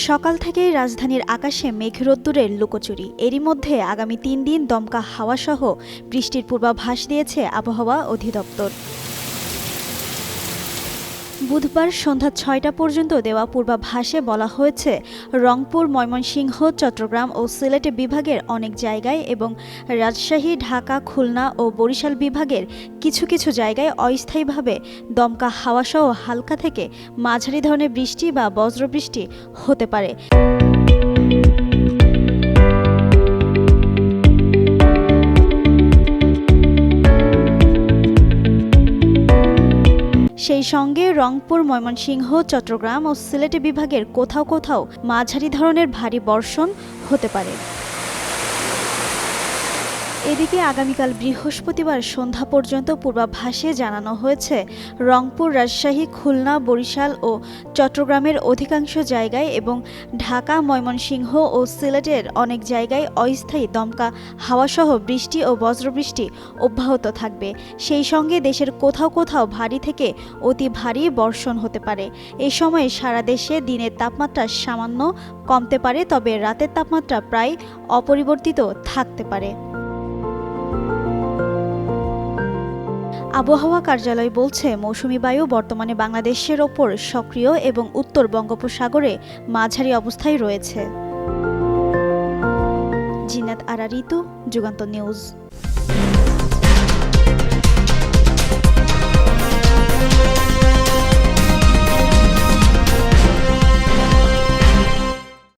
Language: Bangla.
সকাল থেকেই রাজধানীর আকাশে মেঘরোদ্দুরের লুকোচুরি। এরই মধ্যে আগামী ৩ দিন দমকা হাওয়াসহ বৃষ্টির পূর্বাভাস দিয়েছে আবহাওয়া অধিদপ্তর। বুধবার সন্ধ্যা ৬টা পর্যন্ত দেওয়া পূর্বাভাসে বলা হয়েছে, রংপুর, ময়মনসিংহ, চট্টগ্রাম ও সিলেট বিভাগের অনেক জায়গায় এবং রাজশাহী, ঢাকা, খুলনা ও বরিশাল বিভাগের কিছু কিছু জায়গায় অস্থায়ীভাবে দমকা হাওয়াসহ হালকা থেকে মাঝারি ধরনের বৃষ্টি বা বজ্রবৃষ্টি হতে পারে। সেই সঙ্গে রংপুর, ময়মনসিংহ, চট্টগ্রাম ও সিলেট বিভাগের কোথাও কোথাও মাঝারি ধরনের ভারী বর্ষণ হতে পারে। এদিকে আগামীকাল বৃহস্পতিবার সন্ধ্যা পর্যন্ত পূর্বাভাসে জানানো হয়েছে, রংপুর, রাজশাহী, খুলনা, বরিশাল ও চট্টগ্রামের অধিকাংশ জায়গায় এবং ঢাকা, ময়মনসিংহ ও সিলেটের অনেক জায়গায় অস্থায়ী দমকা হাওয়াসহ বৃষ্টি ও বজ্রবৃষ্টি অব্যাহত থাকবে। সেই সঙ্গে দেশের কোথাও কোথাও ভারী থেকে অতি ভারী বর্ষণ হতে পারে। এ সময় সারা দেশে দিনের তাপমাত্রা সামান্য কমতে পারে, তবে রাতের তাপমাত্রা প্রায় অপরিবর্তিত থাকতে পারে। আবহাওয়া কার্যালয় বলছে, মৌসুমী বায়ু বর্তমানে বাংলাদেশের ওপর সক্রিয় এবং উত্তর বঙ্গোপসাগরে মাঝারি অবস্থায় রয়েছে। জিনাত আরা ঋতু, যুগান্তর নিউজ।